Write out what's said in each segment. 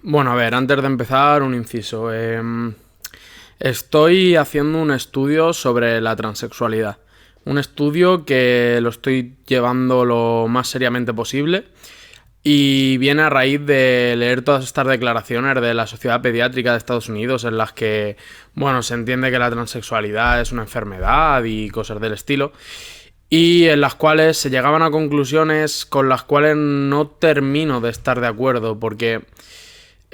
Bueno, a ver, antes de empezar, un inciso. Estoy haciendo un estudio sobre la transexualidad. Un estudio que lo estoy llevando lo más seriamente posible y viene a raíz de leer todas estas declaraciones de la Sociedad Pediátrica de Estados Unidos en las que, bueno, se entiende que la transexualidad es una enfermedad y cosas del estilo, y en las cuales se llegaban a conclusiones con las cuales no termino de estar de acuerdo, porque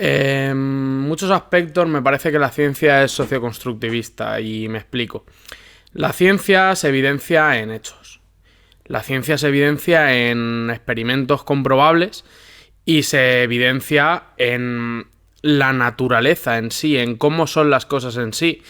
en muchos aspectos me parece que la ciencia es socioconstructivista y me explico. La ciencia se evidencia en hechos. La ciencia se evidencia en experimentos comprobables y se evidencia en la naturaleza en sí, en cómo son las cosas en sí.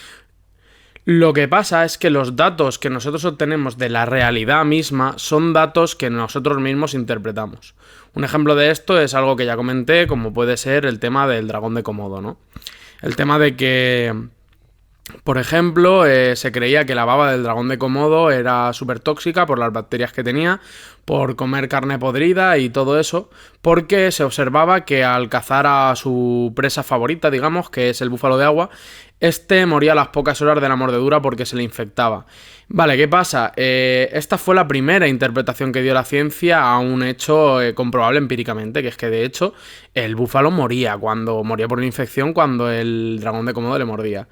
Lo que pasa es que los datos que nosotros obtenemos de la realidad misma son datos que nosotros mismos interpretamos. Un ejemplo de esto es algo que ya comenté, como puede ser el tema del dragón de Komodo, ¿no? El tema de que, por ejemplo, se creía que la baba del dragón de Komodo era súper tóxica por las bacterias que tenía, por comer carne podrida y todo eso, porque se observaba que al cazar a su presa favorita, digamos, que es el búfalo de agua, este moría a las pocas horas de la mordedura porque se le infectaba. Vale, ¿qué pasa? Esta fue la primera interpretación que dio la ciencia a un hecho comprobable empíricamente, que es que de hecho el búfalo moría por una infección cuando el dragón de Komodo le mordía.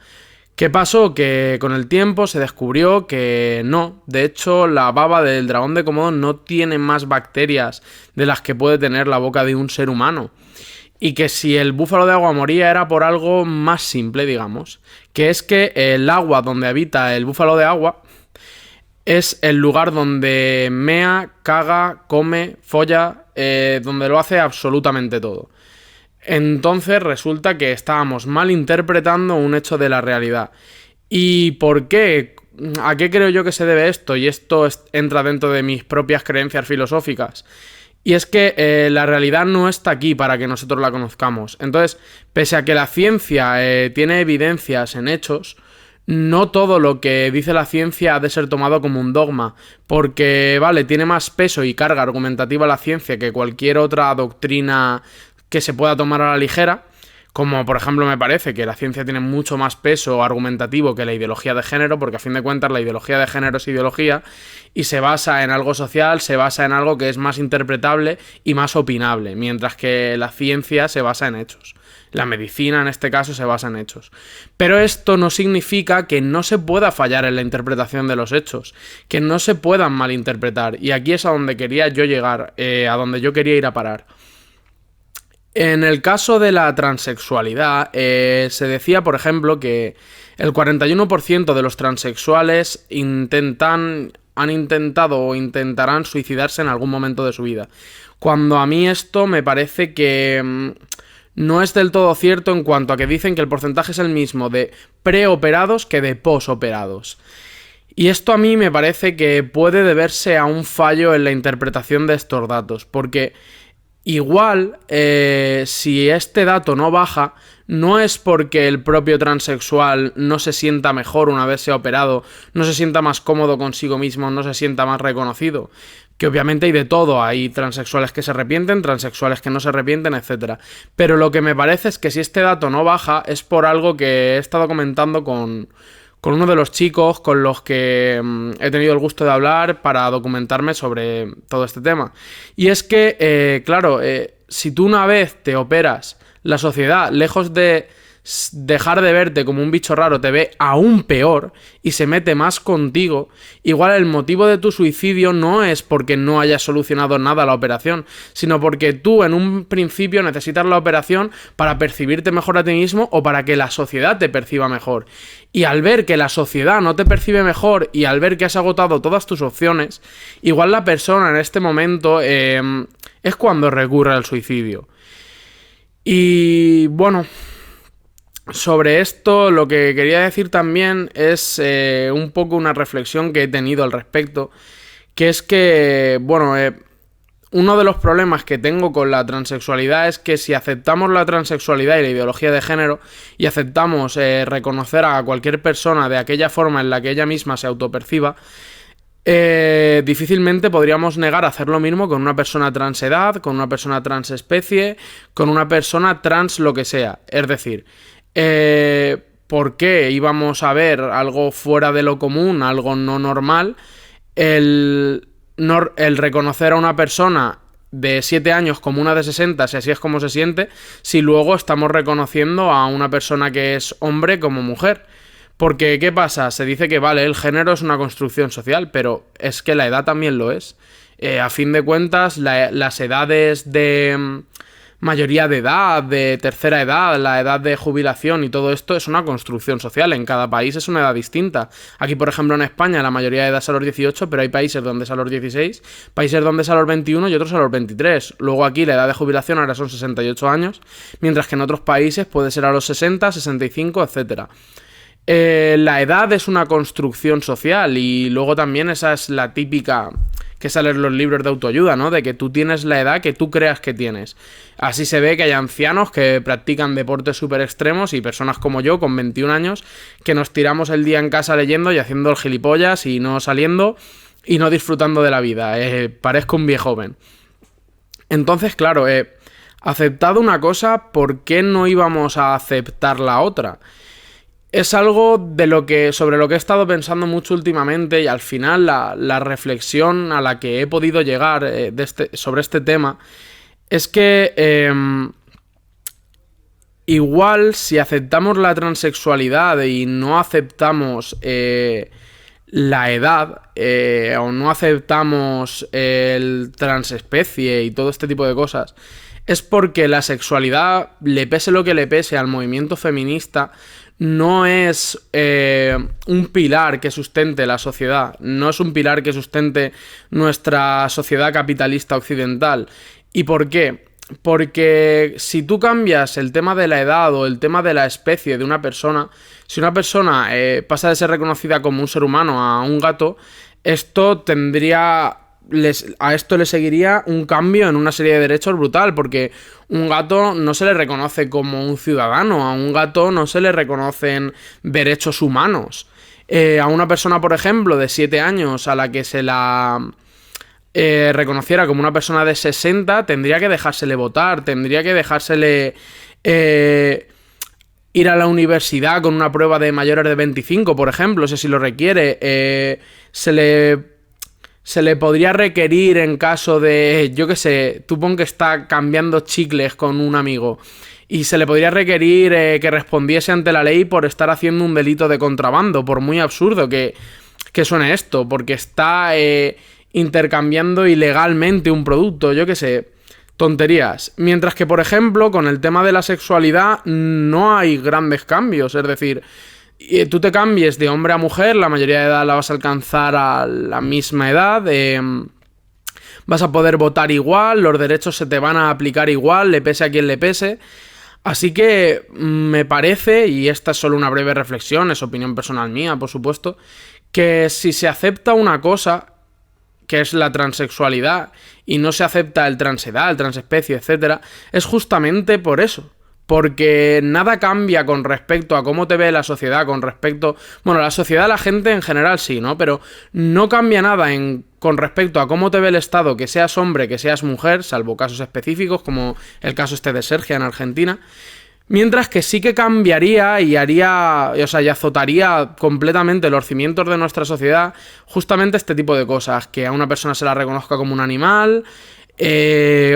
¿Qué pasó? Que con el tiempo se descubrió que no. De hecho, la baba del dragón de Komodo no tiene más bacterias de las que puede tener la boca de un ser humano. Y que si el búfalo de agua moría era por algo más simple, digamos. Que es que el agua donde habita el búfalo de agua es el lugar donde mea, caga, come, folla, donde lo hace absolutamente todo. Entonces resulta que estábamos malinterpretando un hecho de la realidad. ¿Y por qué? ¿A qué creo yo que se debe esto? Y esto entra dentro de mis propias creencias filosóficas. Y es que la realidad no está aquí para que nosotros la conozcamos. Entonces, pese a que la ciencia tiene evidencias en hechos, no todo lo que dice la ciencia ha de ser tomado como un dogma, porque, vale, tiene más peso y carga argumentativa la ciencia que cualquier otra doctrina que se pueda tomar a la ligera, como por ejemplo me parece que la ciencia tiene mucho más peso argumentativo que la ideología de género, porque a fin de cuentas la ideología de género es ideología y se basa en algo social, se basa en algo que es más interpretable y más opinable, mientras que la ciencia se basa en hechos. La medicina en este caso se basa en hechos. Pero esto no significa que no se pueda fallar en la interpretación de los hechos, que no se puedan malinterpretar, y aquí es a donde quería yo llegar, a donde yo quería ir a parar. En el caso de la transexualidad, se decía, por ejemplo, que el 41% de los transexuales han intentado o intentarán suicidarse en algún momento de su vida. Cuando a mí esto me parece que no es del todo cierto en cuanto a que dicen que el porcentaje es el mismo de preoperados que de posoperados. Y esto a mí me parece que puede deberse a un fallo en la interpretación de estos datos, porque igual, si este dato no baja, no es porque el propio transexual no se sienta mejor una vez se ha operado, no se sienta más cómodo consigo mismo, no se sienta más reconocido. Que obviamente hay de todo, hay transexuales que se arrepienten, transexuales que no se arrepienten, etc. Pero lo que me parece es que si este dato no baja es por algo que he estado comentando con uno de los chicos con los que he tenido el gusto de hablar para documentarme sobre todo este tema. Y es que, claro, si tú una vez te operas, la sociedad, lejos de dejar de verte como un bicho raro, te ve aún peor y se mete más contigo, igual el motivo de tu suicidio no es porque no hayas solucionado nada la operación, sino porque tú en un principio necesitas la operación para percibirte mejor a ti mismo o para que la sociedad te perciba mejor. Y al ver que la sociedad no te percibe mejor y al ver que has agotado todas tus opciones, igual la persona en este momento es cuando recurre al suicidio. Y bueno, sobre esto lo que quería decir también es un poco una reflexión que he tenido al respecto, que es que, bueno, uno de los problemas que tengo con la transexualidad es que si aceptamos la transexualidad y la ideología de género y aceptamos reconocer a cualquier persona de aquella forma en la que ella misma se autoperciba, difícilmente podríamos negar a hacer lo mismo con una persona transedad, con una persona transespecie, con una persona trans lo que sea. Es decir, ¿por qué íbamos a ver algo fuera de lo común, algo no normal? El reconocer a una persona de 7 años como una de 60, si así es como se siente, si luego estamos reconociendo a una persona que es hombre como mujer. Porque, ¿qué pasa? Se dice que, vale, el género es una construcción social, pero es que la edad también lo es. A fin de cuentas, las edades de mayoría de edad, de tercera edad, la edad de jubilación y todo esto es una construcción social. En cada país es una edad distinta. Aquí, por ejemplo, en España la mayoría de edad es a los 18, pero hay países donde es a los 16, países donde es a los 21 y otros a los 23. Luego aquí la edad de jubilación ahora son 68 años, mientras que en otros países puede ser a los 60, 65, etcétera. La edad es una construcción social y luego también esa es la típica que sale en los libros de autoayuda, ¿no? De que tú tienes la edad que tú creas que tienes. Así se ve que hay ancianos que practican deportes súper extremos y personas como yo, con 21 años, que nos tiramos el día en casa leyendo y haciendo el gilipollas y no saliendo y no disfrutando de la vida. Parezco un viejo joven. Entonces, claro, aceptado una cosa, ¿por qué no íbamos a aceptar la otra? Es algo sobre lo que he estado pensando mucho últimamente y al final la reflexión a la que he podido llegar sobre este tema es que igual si aceptamos la transexualidad y no aceptamos la edad o no aceptamos el transespecie y todo este tipo de cosas, es porque la sexualidad, le pese lo que le pese al movimiento feminista, no es un pilar que sustente la sociedad, no es un pilar que sustente nuestra sociedad capitalista occidental. ¿Y por qué? Porque si tú cambias el tema de la edad o el tema de la especie de una persona, si una persona pasa de ser reconocida como un ser humano a un gato, esto a esto le seguiría un cambio en una serie de derechos brutal, porque un gato no se le reconoce como un ciudadano, a un gato no se le reconocen derechos humanos. A una persona, por ejemplo, de 7 años a la que se la reconociera como una persona de 60, tendría que dejársele votar, tendría que dejársele ir a la universidad con una prueba de mayores de 25, por ejemplo, si lo requiere. Se le podría requerir en caso de, yo qué sé, tú pon que está cambiando chicles con un amigo y se le podría requerir que respondiese ante la ley por estar haciendo un delito de contrabando, por muy absurdo que suene esto, porque está intercambiando ilegalmente un producto, yo qué sé, tonterías. Mientras que, por ejemplo, con el tema de la sexualidad no hay grandes cambios, es decir, tú te cambies de hombre a mujer, la mayoría de edad la vas a alcanzar a la misma edad, vas a poder votar igual, los derechos se te van a aplicar igual, le pese a quien le pese. Así que me parece, y esta es solo una breve reflexión, es opinión personal mía, por supuesto, que si se acepta una cosa, que es la transexualidad, y no se acepta el transedad, el transespecie, etcétera, es justamente por eso. Porque nada cambia con respecto a cómo te ve la sociedad, con respecto... Bueno, la sociedad, la gente en general sí, ¿no? Pero no cambia nada con respecto a cómo te ve el Estado, que seas hombre, que seas mujer, salvo casos específicos, como el caso de Sergia en Argentina. Mientras que sí que cambiaría y haría... O sea, y azotaría completamente los cimientos de nuestra sociedad justamente este tipo de cosas. Que a una persona se la reconozca como un animal...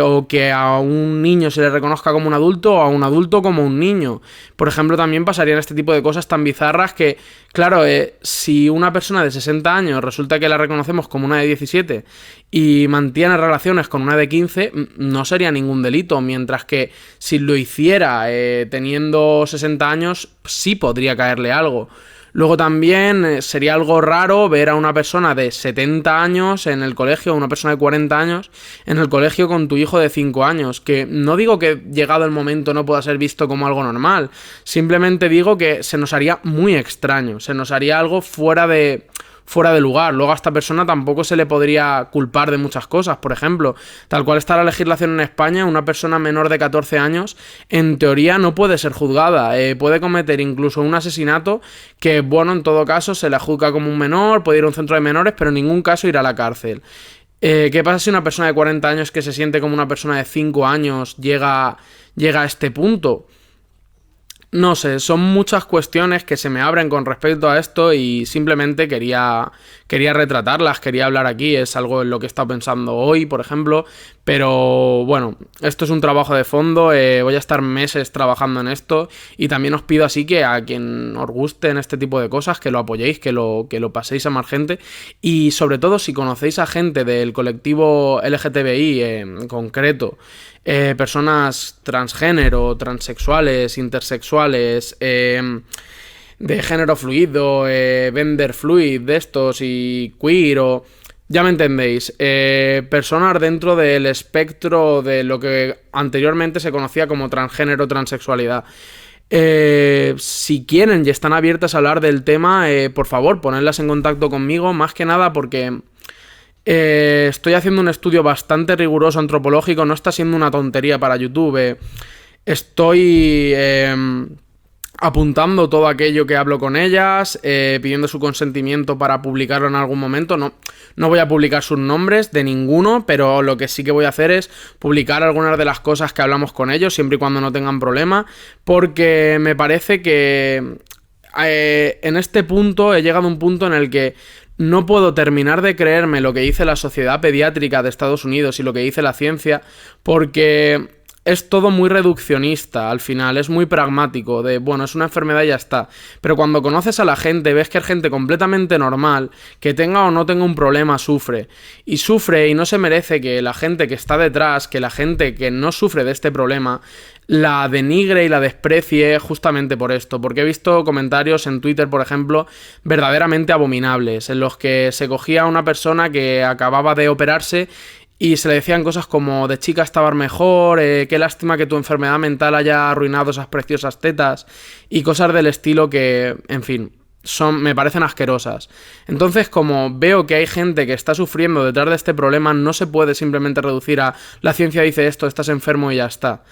o que a un niño se le reconozca como un adulto o a un adulto como un niño. Por ejemplo, también pasarían este tipo de cosas tan bizarras que, claro, si una persona de 60 años resulta que la reconocemos como una de 17 y mantiene relaciones con una de 15, no sería ningún delito, mientras que si lo hiciera teniendo 60 años, sí podría caerle algo. Luego también sería algo raro ver a una persona de 70 años en el colegio, o una persona de 40 años en el colegio con tu hijo de 5 años, que no digo que llegado el momento no pueda ser visto como algo normal, simplemente digo que se nos haría muy extraño, se nos haría algo fuera de fuera de lugar. Luego a esta persona tampoco se le podría culpar de muchas cosas. Por ejemplo, tal cual está la legislación en España, una persona menor de 14 años en teoría no puede ser juzgada, puede cometer incluso un asesinato que, bueno, en todo caso se le juzga como un menor, puede ir a un centro de menores, pero en ningún caso ir a la cárcel. ¿Qué pasa si una persona de 40 años que se siente como una persona de 5 años llega a este punto? No sé, son muchas cuestiones que se me abren con respecto a esto y simplemente quería retratarlas, quería hablar aquí, es algo en lo que he estado pensando hoy, por ejemplo, pero bueno, esto es un trabajo de fondo, voy a estar meses trabajando en esto y también os pido así que a quien os guste en este tipo de cosas, que lo apoyéis, que lo paséis a más gente y sobre todo si conocéis a gente del colectivo LGTBI en concreto, personas transgénero, transexuales, intersexuales, de género fluido, gender fluid, de estos y queer o... Ya me entendéis, personas dentro del espectro de lo que anteriormente se conocía como transgénero, transexualidad. Si quieren y están abiertas a hablar del tema, por favor, ponedlas en contacto conmigo, más que nada porque... estoy haciendo un estudio bastante riguroso antropológico, no está siendo una tontería para YouTube. Estoy apuntando todo aquello que hablo con ellas, pidiendo su consentimiento para publicarlo en algún momento. No voy a publicar sus nombres de ninguno, pero lo que sí que voy a hacer es publicar algunas de las cosas que hablamos con ellos, siempre y cuando no tengan problema, porque me parece que en este punto he llegado a un punto en el que no puedo terminar de creerme lo que dice la Sociedad Pediátrica de Estados Unidos y lo que dice la ciencia, porque es todo muy reduccionista al final, es muy pragmático, de bueno, es una enfermedad y ya está. Pero cuando conoces a la gente, ves que es gente completamente normal, que tenga o no tenga un problema, sufre. Y sufre y no se merece que la gente que está detrás, que la gente que no sufre de este problema, la denigre y la desprecie justamente por esto. Porque he visto comentarios en Twitter, por ejemplo, verdaderamente abominables, en los que se cogía a una persona que acababa de operarse y se le decían cosas como de chica estabas mejor, qué lástima que tu enfermedad mental haya arruinado esas preciosas tetas y cosas del estilo que, en fin, me parecen asquerosas. Entonces, como veo que hay gente que está sufriendo detrás de este problema, no se puede simplemente reducir a la ciencia dice esto, estás enfermo y ya está.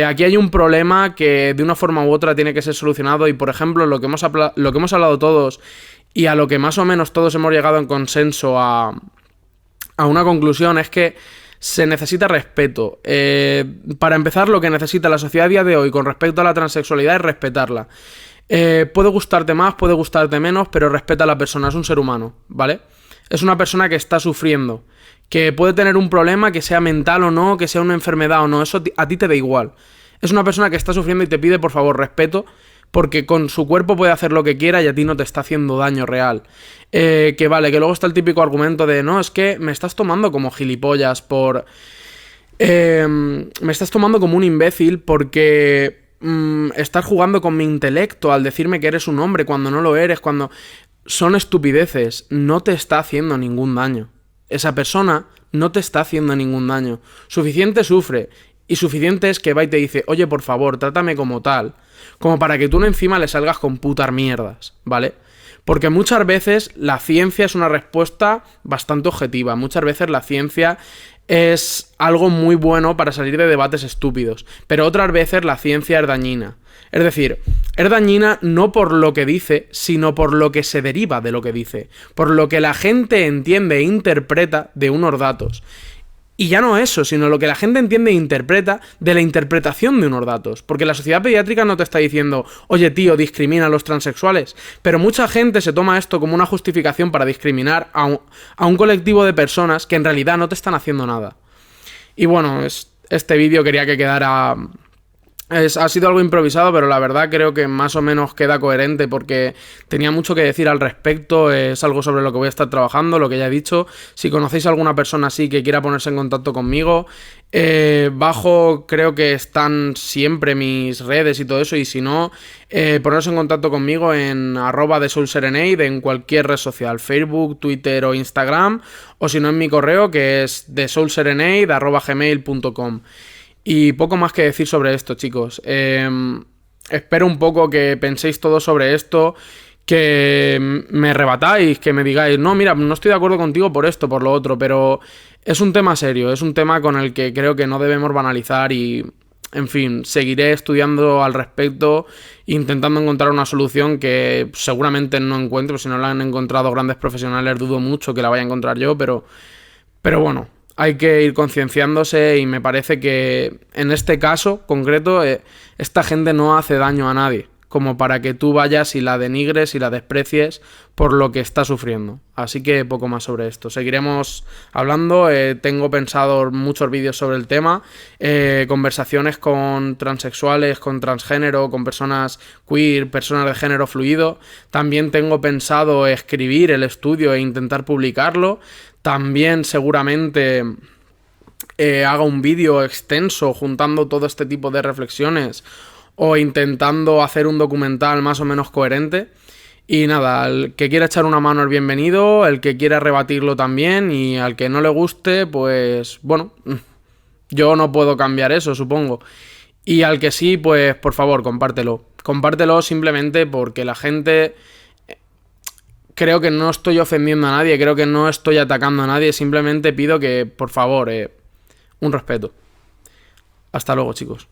Aquí hay un problema que de una forma u otra tiene que ser solucionado y, por ejemplo, lo que hemos hablado todos y a lo que más o menos todos hemos llegado en consenso a una conclusión es que se necesita respeto. Para empezar, lo que necesita la sociedad a día de hoy con respecto a la transexualidad es respetarla. Puede gustarte más, puede gustarte menos, pero respeta a la persona, es un ser humano, ¿vale? Es una persona que está sufriendo, que puede tener un problema, que sea mental o no, que sea una enfermedad o no, eso a ti te da igual. Es una persona que está sufriendo y te pide, por favor, respeto, porque con su cuerpo puede hacer lo que quiera y a ti no te está haciendo daño real. Que vale, que luego está el típico argumento de no, es que me estás tomando como gilipollas por... me estás tomando como un imbécil porque estás jugando con mi intelecto al decirme que eres un hombre cuando no lo eres, cuando... Son estupideces, no te está haciendo ningún daño. Esa persona no te está haciendo ningún daño. Suficiente sufre y suficiente es que va y te dice, oye, por favor, trátame como tal, como para que tú encima le salgas con putas mierdas, ¿vale? Porque muchas veces la ciencia es una respuesta bastante objetiva. Muchas veces la ciencia es algo muy bueno para salir de debates estúpidos. Pero otras veces la ciencia es dañina. Es decir, es dañina no por lo que dice, sino por lo que se deriva de lo que dice. Por lo que la gente entiende e interpreta de unos datos. Y ya no eso, sino lo que la gente entiende e interpreta de la interpretación de unos datos. Porque la sociedad pediátrica no te está diciendo, oye tío, discrimina a los transexuales. Pero mucha gente se toma esto como una justificación para discriminar a un colectivo de personas que en realidad no te están haciendo nada. Y bueno, este vídeo quería que quedara... Ha sido algo improvisado, pero la verdad creo que más o menos queda coherente porque tenía mucho que decir al respecto. Es algo sobre lo que voy a estar trabajando, lo que ya he dicho. Si conocéis a alguna persona así que quiera ponerse en contacto conmigo, bajo creo que están siempre mis redes y todo eso. Y si no, poneros en contacto conmigo en @TheSoulSerenade en cualquier red social, Facebook, Twitter o Instagram. O si no, en mi correo que es TheSoulSerenade@gmail.com. Y poco más que decir sobre esto, chicos. Espero un poco que penséis todo sobre esto, que me rebatáis, que me digáis, no, mira, no estoy de acuerdo contigo por esto, por lo otro, pero es un tema serio, es un tema con el que creo que no debemos banalizar y, en fin, seguiré estudiando al respecto, intentando encontrar una solución que seguramente no encuentro, si no la han encontrado grandes profesionales, dudo mucho que la vaya a encontrar yo, pero bueno, hay que ir concienciándose y me parece que en este caso concreto esta gente no hace daño a nadie como para que tú vayas y la denigres y la desprecies por lo que está sufriendo. Así que poco más sobre esto. Seguiremos hablando, tengo pensado muchos vídeos sobre el tema, conversaciones con transexuales, con transgénero, con personas queer, personas de género fluido. También tengo pensado escribir el estudio e intentar publicarlo. También seguramente haga un vídeo extenso juntando todo este tipo de reflexiones o intentando hacer un documental más o menos coherente. Y nada, el que quiera echar una mano es bienvenido, el que quiera rebatirlo también, y al que no le guste, pues bueno, yo no puedo cambiar eso, supongo. Y al que sí, pues por favor, compártelo. Compártelo simplemente porque la gente... Creo que no estoy ofendiendo a nadie, creo que no estoy atacando a nadie, simplemente pido que, por favor, un respeto. Hasta luego, chicos.